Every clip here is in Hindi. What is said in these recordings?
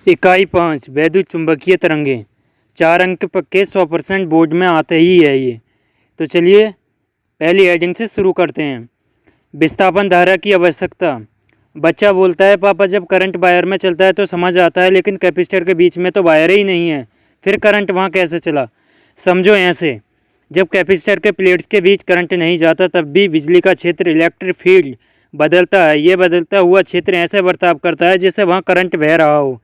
इकाई 5 वैद्युत चुंबकीय तरंगें। 4 अंक पक्के 100% बोर्ड में आते ही है ये। तो चलिए पहली हेडिंग से शुरू करते हैं। विस्थापन धारा की आवश्यकता। बच्चा बोलता है, पापा जब करंट वायर में चलता है तो समझ आता है, लेकिन कैपेसिटर के बीच में तो वायर ही नहीं है, फिर करंट वहाँ कैसे चला। समझो ऐसे, जब कैपेसिटर के प्लेट्स के बीच करंट नहीं जाता तब भी बिजली का क्षेत्र इलेक्ट्रिक फील्ड बदलता है। ये बदलता हुआ क्षेत्र ऐसे बर्ताव करता है जैसे वहाँ करंट बह रहा हो।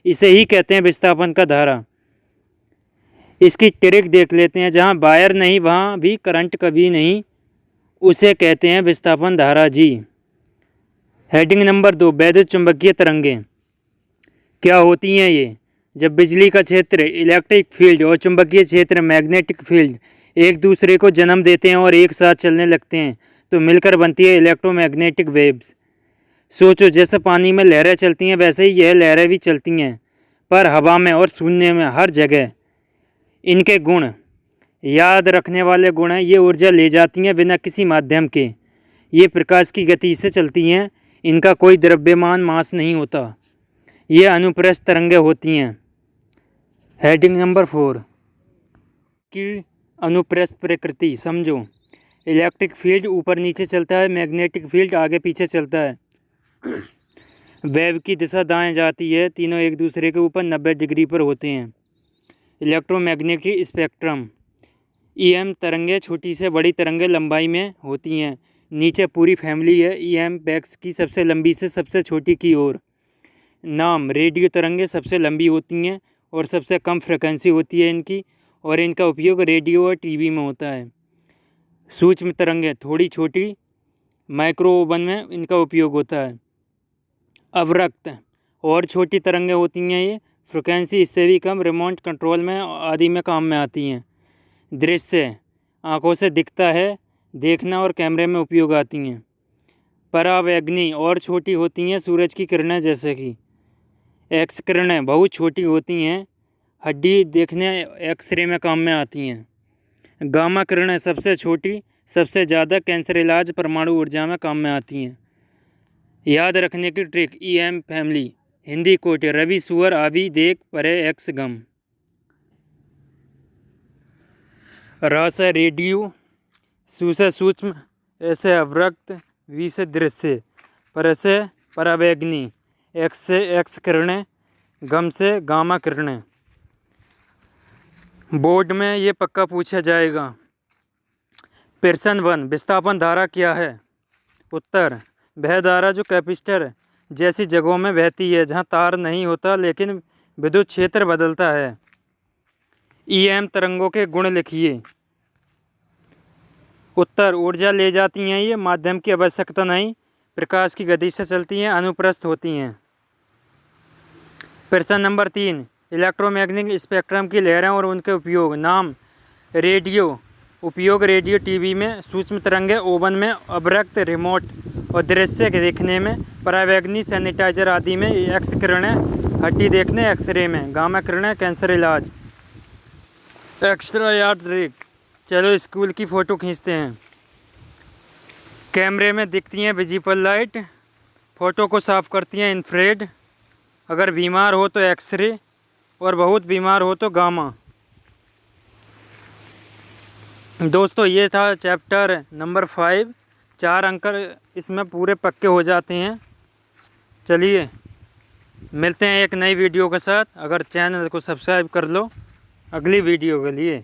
इसे ही कहते हैं विस्थापन का धारा। इसकी ट्रिक देख लेते हैं। जहाँ वायर नहीं वहाँ भी करंट कभी नहीं, उसे कहते हैं विस्थापन धारा जी। हेडिंग नंबर 2 वैद्युत चुंबकीय तरंगें। क्या होती हैं ये? जब बिजली का क्षेत्र इलेक्ट्रिक फील्ड और चुंबकीय क्षेत्र मैग्नेटिक फील्ड एक दूसरे को जन्म देते हैं और एक साथ चलने लगते हैं तो मिलकर बनती है इलेक्ट्रोमैग्नेटिक वेव्स। सोचो, जैसे पानी में लहरें चलती हैं वैसे ही यह लहरें भी चलती हैं, पर हवा में और शून्य में, हर जगह। इनके गुण याद रखने वाले गुण हैं। ये ऊर्जा ले जाती हैं बिना किसी माध्यम के। ये प्रकाश की गति से चलती हैं। इनका कोई द्रव्यमान मास नहीं होता। ये अनुप्रस्थ तरंगें होती हैं। हेडिंग नंबर 4 की अनुप्रस्थ प्रकृति समझो। इलेक्ट्रिक फील्ड ऊपर नीचे चलता है, मैग्नेटिक फील्ड आगे पीछे चलता है। वेव की दिशा दाएं जाती है। तीनों एक दूसरे के ऊपर 90 डिग्री पर होते हैं। Electromagnetic spectrum. ईएम तरंगें छोटी से बड़ी तरंगें लंबाई में होती हैं। नीचे पूरी फैमिली है ईएम बैक्स की, सबसे लंबी से सबसे छोटी की ओर। नाम, रेडियो तरंगें सबसे लंबी होती हैं और सबसे कम फ्रिक्वेंसी होती है इनकी, और इनका उपयोग रेडियो और टीवी में होता है। सूक्ष्म तरंगें थोड़ी छोटी, माइक्रो ओवन में इनका उपयोग होता है। अवरक्त और छोटी तरंगें होती हैं। ये फ्रिक्वेंसी इससे भी कम, रिमोट कंट्रोल में आदि में काम में आती हैं। दृश्य, आंखों से दिखता है, देखना और कैमरे में उपयोग आती हैं। परावैंगनी और छोटी होती हैं, सूरज की किरणें जैसे कि। एक्स किरणें बहुत छोटी होती हैं, हड्डी देखने एक्सरे में काम में आती हैं। गामा किरणें सबसे छोटी, सबसे ज़्यादा कैंसर इलाज, परमाणु ऊर्जा में काम में आती हैं। याद रखने की ट्रिक, ईएम फैमिली। हिंदी कोट, रवि सुअर आदि देख परे एक्स गम। र से रेडियो, सु से सूक्ष्म, ऐसे अवरक्त, वी से दृश्य, पर से परावैंगनी, एक्स से एक्स किरणें, गम से गामा किरणें। बोर्ड में ये पक्का पूछा जाएगा। प्रश्न 1 विस्थापन धारा क्या है? उत्तर, वह धारा जो कैपेसिटर जैसी जगहों में बहती है जहां तार नहीं होता लेकिन विद्युत क्षेत्र बदलता है। ईएम तरंगों के गुण लिखिए। उत्तर, ऊर्जा ले जाती हैं ये, माध्यम की आवश्यकता नहीं, प्रकाश की गति से चलती हैं, अनुप्रस्थ होती हैं। प्रश्न नंबर 3 इलेक्ट्रोमैग्नेटिक स्पेक्ट्रम की लहरें और उनके उपयोग। नाम, रेडियो, उपयोग रेडियो टीवी में, सूक्ष्म तरंगें ओवन में, अवरक्त रिमोट और दृश्य देखने में, परावैंगनी सैनिटाइजर आदि में, एक्स किरणें हड्डी देखने एक्सरे में, गामा किरणें कैंसर इलाज। एक्स्ट्रा याद ट्रिक, चलो स्कूल की फ़ोटो खींचते हैं। कैमरे में दिखती हैं विजिबल लाइट, फ़ोटो को साफ़ करती हैं इंफ्रारेड, अगर बीमार हो तो एक्सरे और बहुत बीमार हो तो गामा। दोस्तों ये था चैप्टर नंबर 5। 4 अंक इसमें पूरे पक्के हो जाते हैं। चलिए मिलते हैं एक नई वीडियो के साथ। अगर चैनल को सब्सक्राइब कर लो अगली वीडियो के लिए।